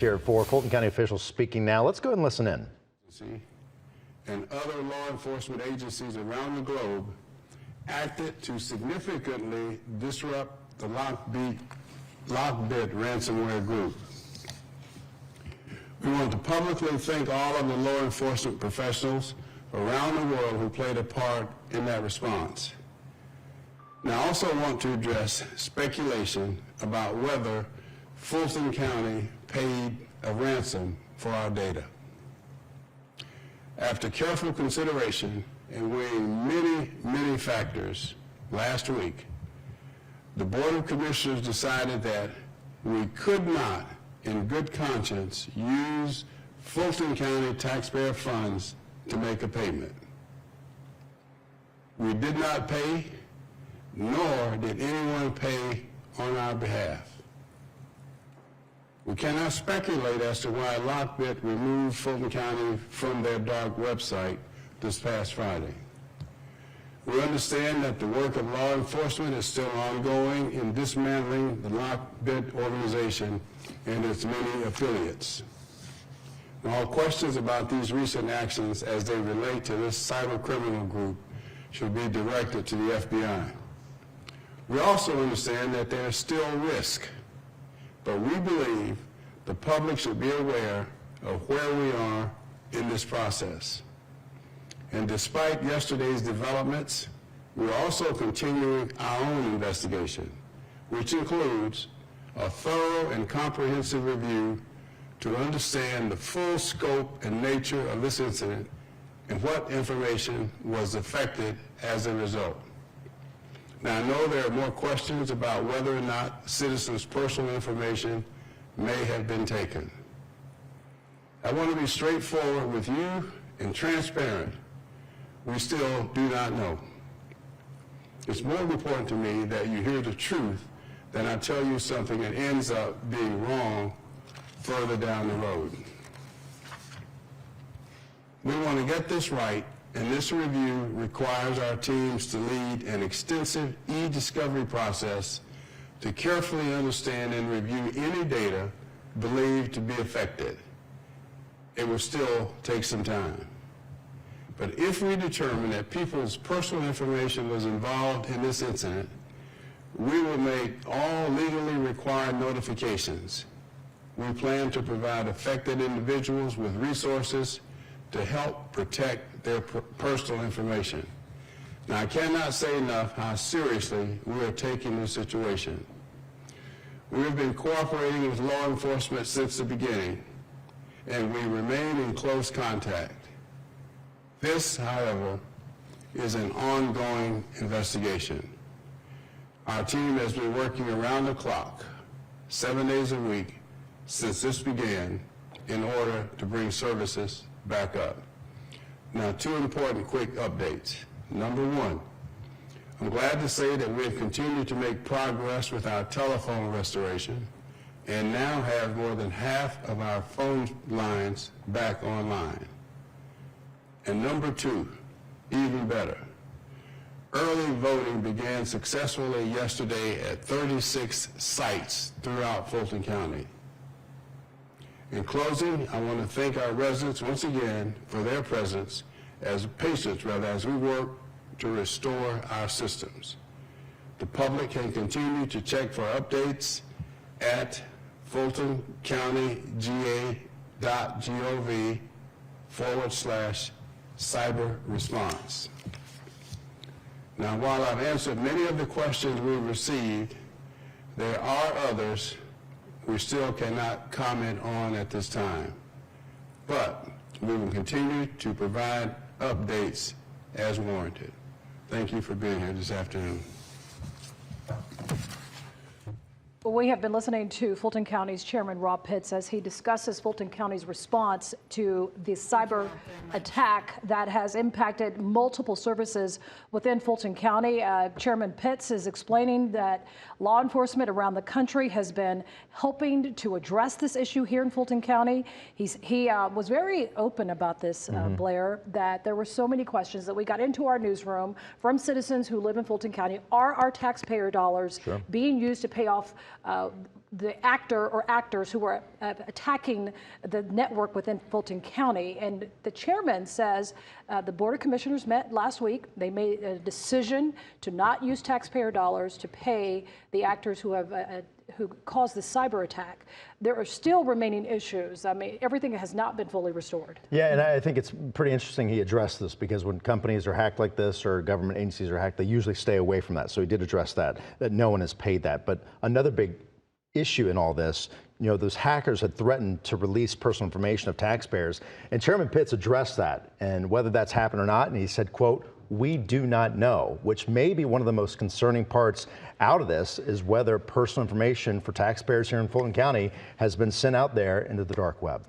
Here for Fulton County officials speaking now. Let's go ahead and listen in. And other law enforcement agencies around the globe acted to significantly disrupt the Lockbit ransomware group. We want to publicly thank all of the law enforcement professionals around the world who played a part in that response. Now, I also want to address speculation about whether Fulton County paid a ransom for our data. After careful consideration and weighing many factors last week, the Board of Commissioners decided that we could not, in good conscience, use Fulton County taxpayer funds to make a payment. We did not pay, nor did anyone pay on our behalf. We cannot speculate as to why Lockbit removed Fulton County from their dark website this past Friday. We understand that the work of law enforcement is still ongoing in dismantling the Lockbit organization and its many affiliates. And all questions about these recent actions as they relate to this cyber criminal group should be directed to the FBI. We also understand that there is still risk, but we believe the public should be aware of where we are in this process. And despite yesterday's developments, we're also continuing our own investigation, which includes a thorough and comprehensive review to understand the full scope and nature of this incident and what information was affected as a result. Now, I know there are more questions about whether or not citizens' personal information may have been taken. I want to be straightforward with you and transparent. We still do not know. It's more important to me that you hear the truth than I tell you something that ends up being wrong further down the road. We want to get this right, and this review requires our teams to lead an extensive e-discovery process to carefully understand and review any data believed to be affected. It will still take some time. But if we determine that people's personal information was involved in this incident, we will make all legally required notifications. We plan to provide affected individuals with resources to help protect their personal information. Now, I cannot say enough how seriously we are taking this situation. We have been cooperating with law enforcement since the beginning, and we remain in close contact. This, however, is an ongoing investigation. Our team has been working around the clock, 7 days a week, since this began in order to bring services back up. Now, two important quick updates. Number one, I'm glad to say that we have continued to make progress with our telephone restoration and now have more than half of our phone lines back online. And number two, even better, early voting began successfully yesterday at 36 sites throughout Fulton County. In closing, I want to thank our residents once again for their presence as we work to restore our systems. The public can continue to check for updates at fultoncountyga.gov/cyber response. Now, while I've answered many of the questions we've received, there are others we still cannot comment on at this time. But we will continue to provide updates as warranted. Thank you for being here this afternoon. We have been listening to Fulton County's Chairman Robb Pitts as he discusses Fulton County's response to the cyber attack that has impacted multiple services within Fulton County. Chairman Pitts is explaining that law enforcement around the country has been helping to address this issue here in Fulton County. He was very open about this, Blair, that there were so many questions that we got into our newsroom from citizens who live in Fulton County. Are our taxpayer dollars being used to pay off the actor or actors who were attacking the network within Fulton County. And the chairman says the Board of Commissioners met last week. They made a decision to not use taxpayer dollars to pay the actors who have who caused the cyber attack. There are still remaining issues. I mean, everything has not been fully restored. Yeah, and I think it's pretty interesting he addressed this, because when companies are hacked like this or government agencies are hacked, they usually stay away from that. So he did address that no one has paid that. But another big issue in all this, those hackers had threatened to release personal information of taxpayers, and Chairman Pitts addressed that and whether that's happened or not. And he said, quote, "We do not know," which may be one of the most concerning parts out of this, is whether personal information for taxpayers here in Fulton County has been sent out there into the dark web.